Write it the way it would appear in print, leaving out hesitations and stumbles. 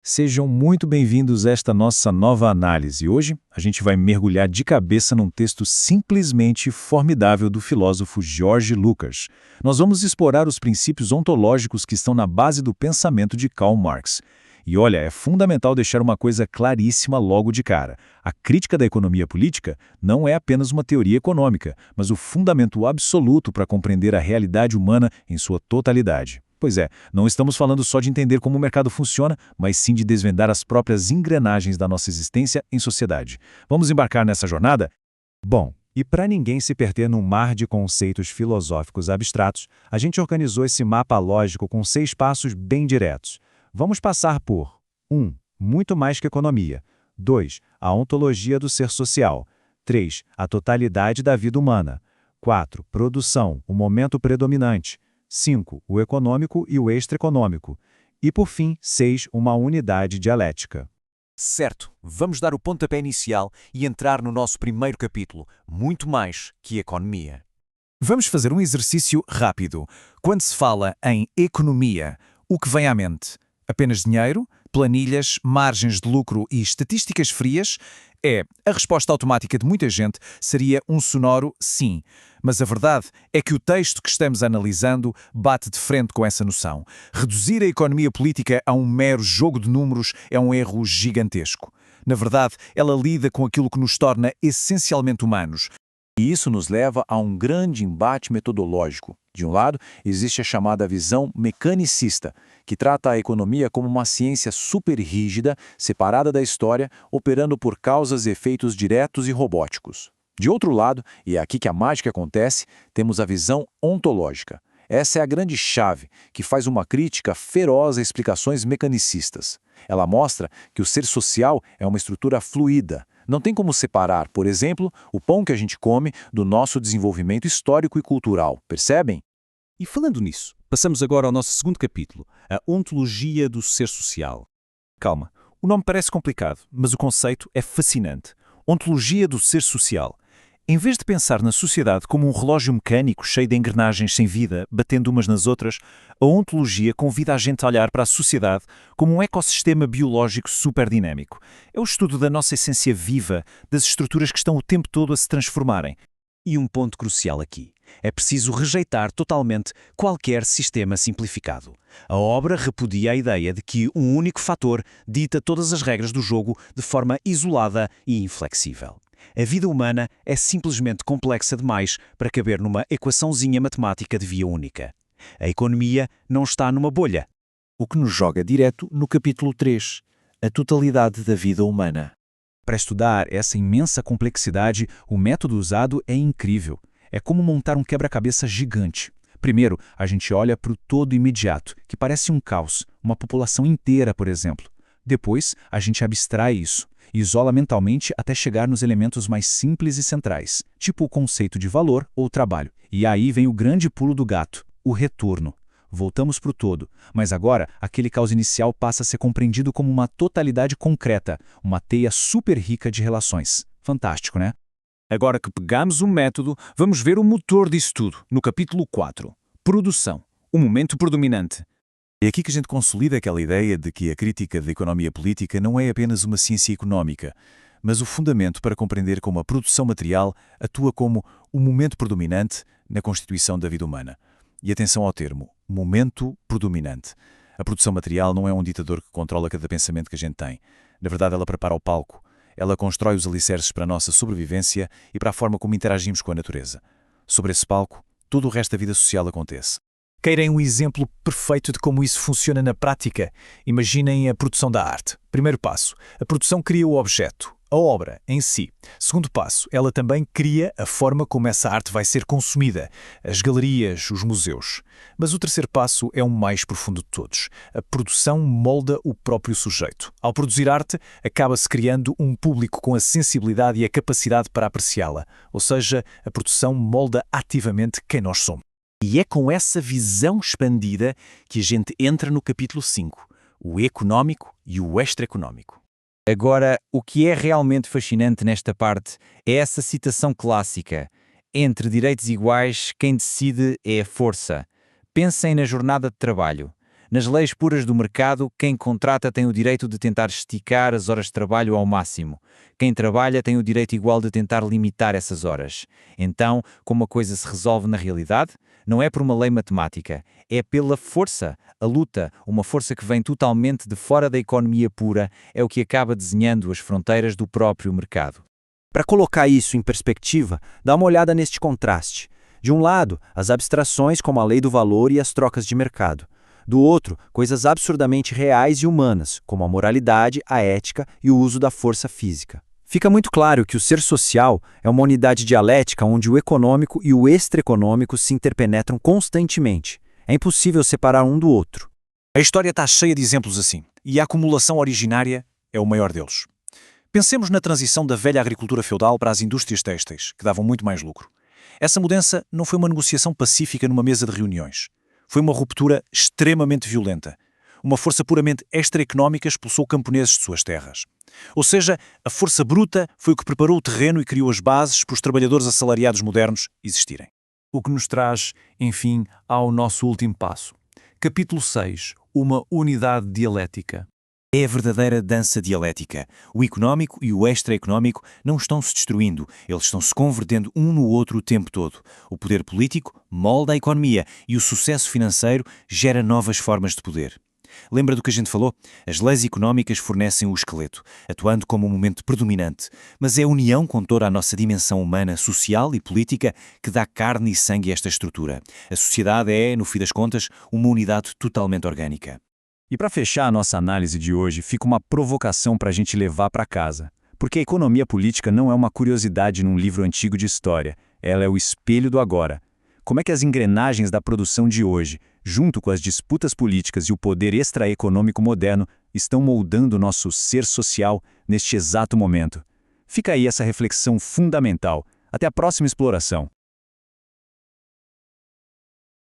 Sejam muito bem-vindos a esta nossa nova análise. Hoje, a gente vai mergulhar de cabeça num texto simplesmente formidável do filósofo George Lucas. Nós vamos explorar os princípios ontológicos que estão na base do pensamento de Karl Marx. E olha, é fundamental deixar uma coisa claríssima logo de cara. A crítica da economia política não é apenas uma teoria econômica, mas o fundamento absoluto para compreender a realidade humana em sua totalidade. Pois é, não estamos falando só de entender como o mercado funciona, mas sim de desvendar as próprias engrenagens da nossa existência em sociedade. Vamos embarcar nessa jornada? Bom, e para ninguém se perder num mar de conceitos filosóficos abstratos, a gente organizou esse mapa lógico com 6 passos bem diretos. Vamos passar por 1. Muito mais que economia. 2. A ontologia do ser social. 3. A totalidade da vida humana. 4. Produção, o momento predominante. 5. O econômico e o extra-econômico. E, por fim, 6. Uma unidade dialética. Certo, vamos dar o pontapé inicial e entrar no nosso primeiro capítulo, muito mais que economia. Vamos fazer um exercício rápido. Quando se fala em economia, o que vem à mente? Apenas dinheiro, planilhas, margens de lucro e estatísticas frias? A resposta automática de muita gente seria um sonoro sim. Mas a verdade é que o texto que estamos analisando bate de frente com essa noção. Reduzir a economia política a um mero jogo de números é um erro gigantesco. Na verdade, ela lida com aquilo que nos torna essencialmente humanos. E isso nos leva a um grande embate metodológico. De um lado, existe a chamada visão mecanicista, que trata a economia como uma ciência super rígida, separada da história, operando por causas e efeitos diretos e robóticos. De outro lado, e é aqui que a mágica acontece, temos a visão ontológica. Essa é a grande chave, que faz uma crítica feroz a explicações mecanicistas. Ela mostra que o ser social é uma estrutura fluida. Não tem como separar, por exemplo, o pão que a gente come do nosso desenvolvimento histórico e cultural, percebem? E falando nisso, passamos agora ao nosso segundo capítulo, a ontologia do ser social. Calma, o nome parece complicado, mas o conceito é fascinante. Ontologia do ser social. Em vez de pensar na sociedade como um relógio mecânico cheio de engrenagens sem vida, batendo umas nas outras, a ontologia convida a gente a olhar para a sociedade como um ecossistema biológico superdinâmico. É o estudo da nossa essência viva, das estruturas que estão o tempo todo a se transformarem. E um ponto crucial aqui. É preciso rejeitar totalmente qualquer sistema simplificado. A obra repudia a ideia de que um único fator dita todas as regras do jogo de forma isolada e inflexível. A vida humana é simplesmente complexa demais para caber numa equaçãozinha matemática de via única. A economia não está numa bolha. O que nos joga direto no capítulo 3, a totalidade da vida humana. Para estudar essa imensa complexidade, o método usado é incrível. É como montar um quebra-cabeça gigante. Primeiro, a gente olha para o todo imediato, que parece um caos, uma população inteira, por exemplo. Depois, a gente abstrai isso, isola mentalmente até chegar nos elementos mais simples e centrais, tipo o conceito de valor ou trabalho. E aí vem o grande pulo do gato, o retorno. Voltamos para o todo, mas agora aquele caos inicial passa a ser compreendido como uma totalidade concreta, uma teia super rica de relações. Fantástico, né? Agora que pegamos o método, vamos ver o motor disso tudo, no capítulo 4. Produção, o momento predominante. É aqui que a gente consolida aquela ideia de que a crítica da economia política não é apenas uma ciência económica, mas o fundamento para compreender como a produção material atua como o momento predominante na constituição da vida humana. E atenção ao termo, momento predominante. A produção material não é um ditador que controla cada pensamento que a gente tem. Na verdade, ela prepara o palco. Ela constrói os alicerces para a nossa sobrevivência e para a forma como interagimos com a natureza. Sobre esse palco, todo o resto da vida social acontece. Querem um exemplo perfeito de como isso funciona na prática? Imaginem a produção da arte. Primeiro passo, a produção cria o objeto, a obra em si. Segundo passo, ela também cria a forma como essa arte vai ser consumida, as galerias, os museus. Mas o terceiro passo é o mais profundo de todos. A produção molda o próprio sujeito. Ao produzir arte, acaba-se criando um público com a sensibilidade e a capacidade para apreciá-la. Ou seja, a produção molda ativamente quem nós somos. E é com essa visão expandida que a gente entra no capítulo 5, o económico e o extra-económico. Agora, o que é realmente fascinante nesta parte é essa citação clássica: entre direitos iguais, quem decide é a força. Pensem na jornada de trabalho. Nas leis puras do mercado, quem contrata tem o direito de tentar esticar as horas de trabalho ao máximo. Quem trabalha tem o direito igual de tentar limitar essas horas. Então, como a coisa se resolve na realidade? Não é por uma lei matemática, é pela força. A luta, uma força que vem totalmente de fora da economia pura, é o que acaba desenhando as fronteiras do próprio mercado. Para colocar isso em perspectiva, dá uma olhada neste contraste. De um lado, as abstrações como a lei do valor e as trocas de mercado. Do outro, coisas absurdamente reais e humanas, como a moralidade, a ética e o uso da força física. Fica muito claro que o ser social é uma unidade dialética onde o econômico e o extraeconômico se interpenetram constantemente. É impossível separar um do outro. A história está cheia de exemplos assim, e a acumulação originária é o maior deles. Pensemos na transição da velha agricultura feudal para as indústrias têxteis, que davam muito mais lucro. Essa mudança não foi uma negociação pacífica numa mesa de reuniões. Foi uma ruptura extremamente violenta. Uma força puramente extraeconómica expulsou camponeses de suas terras. Ou seja, a força bruta foi o que preparou o terreno e criou as bases para os trabalhadores assalariados modernos existirem. O que nos traz, enfim, ao nosso último passo. Capítulo 6. Uma unidade dialética. É a verdadeira dança dialética. O económico e o extraeconómico não estão se destruindo, eles estão se convertendo um no outro o tempo todo. O poder político molda a economia e o sucesso financeiro gera novas formas de poder. Lembra do que a gente falou? As leis económicas fornecem o esqueleto, atuando como um momento predominante, mas é a união com toda a nossa dimensão humana, social e política que dá carne e sangue a esta estrutura. A sociedade é, no fim das contas, uma unidade totalmente orgânica. E para fechar a nossa análise de hoje, fica uma provocação para a gente levar para casa. Porque a economia política não é uma curiosidade num livro antigo de história, ela é o espelho do agora. Como é que as engrenagens da produção de hoje, junto com as disputas políticas e o poder extraeconômico moderno, estão moldando o nosso ser social neste exato momento? Fica aí essa reflexão fundamental. Até a próxima exploração.